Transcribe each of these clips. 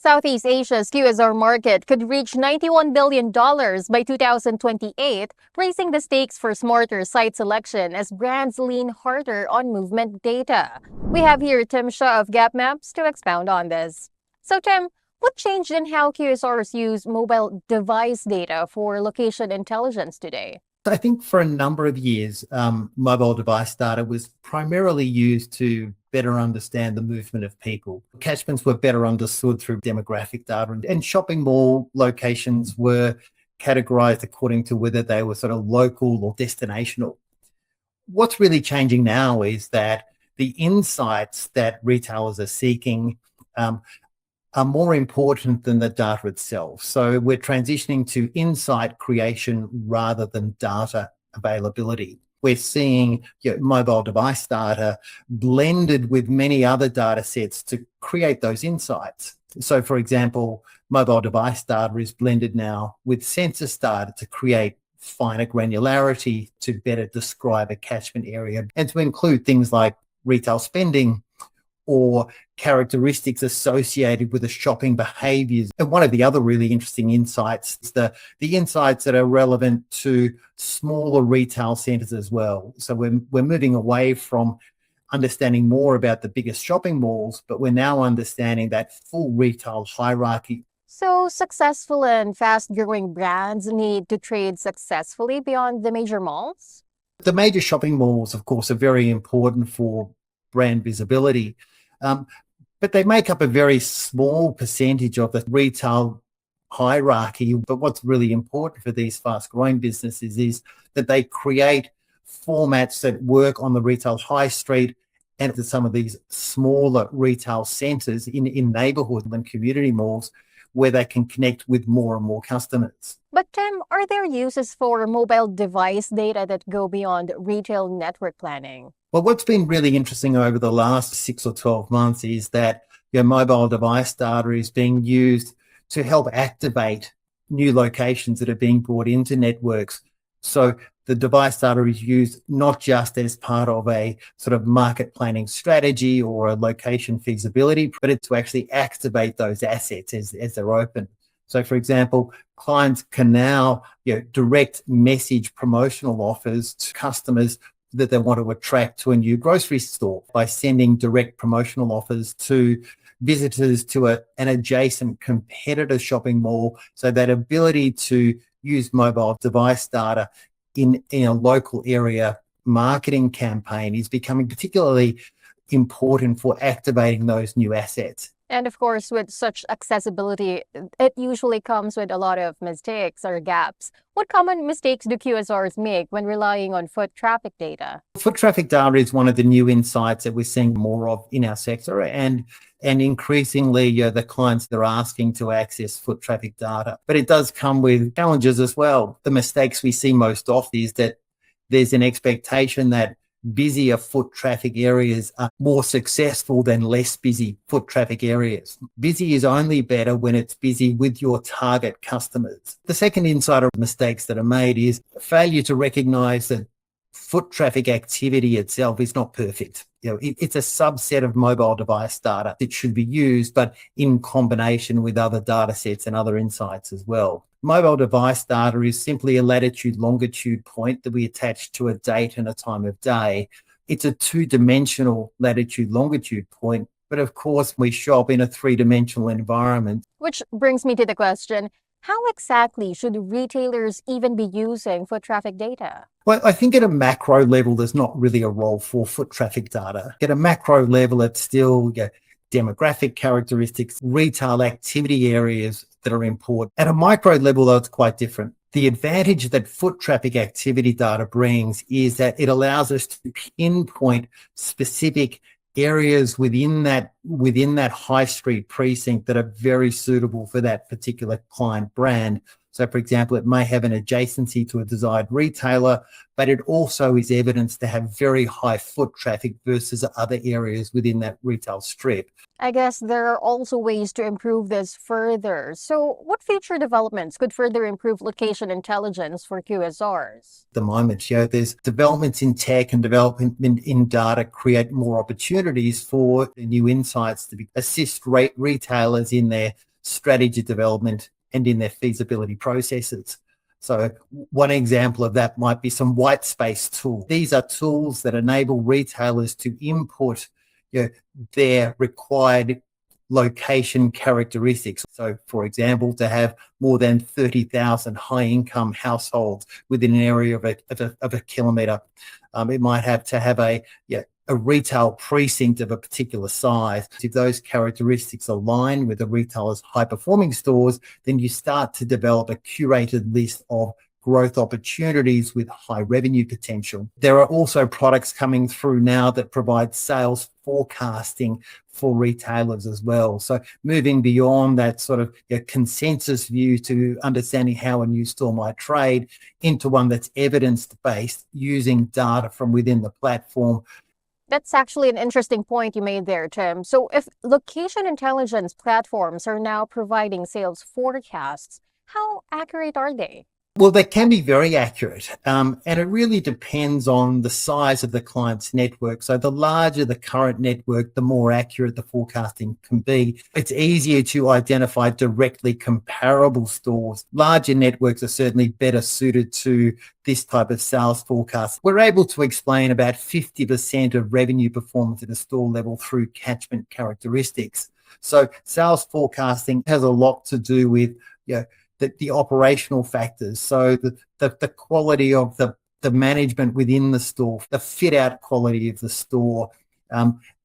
Southeast Asia's QSR market could reach $91 billion by 2028, raising the stakes for smarter site selection as brands lean harder on movement data. We have here Tim Shaw of GapMaps to expound on this. So Tim, what changed in how QSRs use mobile device data for location intelligence today? I think for a number of years, mobile device data was primarily used to better understand the movement of people. Catchments were better understood through demographic data, and shopping mall locations were categorized according to whether they were sort of local or destinational. What's really changing now is that the insights that retailers are seeking are more important than the data itself. So we're transitioning to insight creation rather than data availability. We're seeing mobile device data blended with many other data sets to create those insights. So, for example, mobile device data is blended now with census data to create finer granularity to better describe a catchment area and to include things like retail spending or characteristics associated with the shopping behaviours. And one of the other really interesting insights is the insights that are relevant to smaller retail centres as well. So we're moving away from understanding more about the biggest shopping malls, but we're now understanding that full retail hierarchy. So successful and fast-growing brands need to trade successfully beyond the major malls? The major shopping malls, of course, are very important for brand visibility. But they make up a very small percentage of the retail hierarchy. But what's really important for these fast-growing businesses is that they create formats that work on the retail high street and to some of these smaller retail centres in neighbourhood and community malls where they can connect with more and more customers. But Tim, are there uses for mobile device data that go beyond retail network planning? Well, what's been really interesting over the last 6 or 12 months is that mobile device data is being used to help activate new locations that are being brought into networks. So the device data is used not just as part of a sort of market planning strategy or a location feasibility, but it's to actually activate those assets as they're open. So, for example, clients can now direct message promotional offers to customers that they want to attract to a new grocery store by sending direct promotional offers to visitors to an adjacent competitor shopping mall. So that ability to use mobile device data in a local area marketing campaign is becoming particularly important for activating those new assets. And of course, with such accessibility, it usually comes with a lot of mistakes or gaps. What common mistakes do QSRs make when relying on foot traffic data? Foot traffic data is one of the new insights that we're seeing more of in our sector, and increasingly the clients that are asking to access foot traffic data. But it does come with challenges as well. The mistakes we see most often is that there's an expectation that busier foot traffic areas are more successful than less busy foot traffic areas. Busy is only better when it's busy with your target customers. The second insight of mistakes that are made is failure to recognise that foot traffic activity itself is not perfect. It's a subset of mobile device data that should be used, but in combination with other data sets and other insights as well. Mobile device data is simply a latitude-longitude point that we attach to a date and a time of day. It's a two-dimensional latitude-longitude point, but of course we shop in a three-dimensional environment. Which brings me to the question, how exactly should retailers even be using foot traffic data? Well, I think at a macro level, there's not really a role for foot traffic data. At a macro level, it's still demographic characteristics, retail activity areas that are important. At a micro level, though, it's quite different. The advantage that foot traffic activity data brings is that it allows us to pinpoint specific areas within that high street precinct that are very suitable for that particular client brand. So, for example, it may have an adjacency to a desired retailer, but it also is evidence to have very high foot traffic versus other areas within that retail strip. I guess there are also ways to improve this further. So what future developments could further improve location intelligence for QSRs? At the moment, there's developments in tech and development in data create more opportunities for new insights to assist retailers in their strategy development and in their feasibility processes. So one example of that might be some white space tools. These are tools that enable retailers to input their required location characteristics. So, for example, to have more than 30,000 high-income households within an area of a kilometre. It might have to have a retail precinct of a particular size. If those characteristics align with the retailer's high-performing stores, then you start to develop a curated list of growth opportunities with high revenue potential. There are also products coming through now that provide sales forecasting for retailers as well. So moving beyond that sort of consensus view to understanding how a new store might trade into one that's evidence-based using data from within the platform. That's actually an interesting point you made there, Tim. So if location intelligence platforms are now providing sales forecasts, how accurate are they? Well, they can be very accurate, and it really depends on the size of the client's network. So the larger the current network, the more accurate the forecasting can be. It's easier to identify directly comparable stores. Larger networks are certainly better suited to this type of sales forecast. We're able to explain about 50% of revenue performance at a store level through catchment characteristics. So sales forecasting has a lot to do with the operational factors. So the quality of the management within the store, the fit out quality of the store,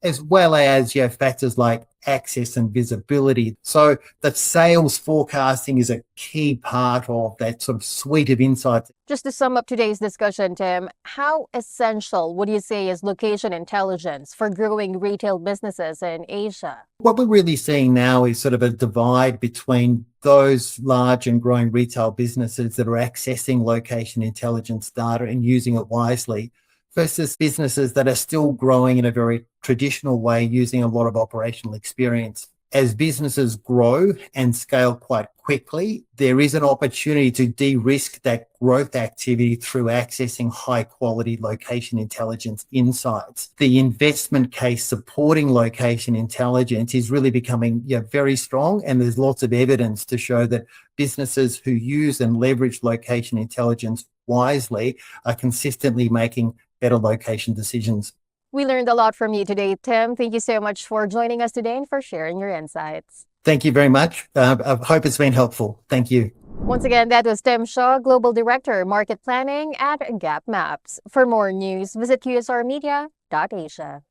as well as factors like access and visibility. So that sales forecasting is a key part of that sort of suite of insights. Just to sum up today's discussion, Tim, how essential would you say is location intelligence for growing retail businesses in Asia? What we're really seeing now is sort of a divide between those large and growing retail businesses that are accessing location intelligence data and using it wisely versus businesses that are still growing in a very traditional way using a lot of operational experience. As businesses grow and scale quite quickly, there is an opportunity to de-risk that growth activity through accessing high-quality location intelligence insights. The investment case supporting location intelligence is really becoming very strong, and there's lots of evidence to show that businesses who use and leverage location intelligence wisely are consistently making better location decisions. We learned a lot from you today, Tim. Thank you so much for joining us today and for sharing your insights. Thank you very much. I hope it's been helpful. Thank you. Once again, that was Tim Shaw, Global Director, Market Planning at GapMaps. For more news, visit QSRmedia.asia.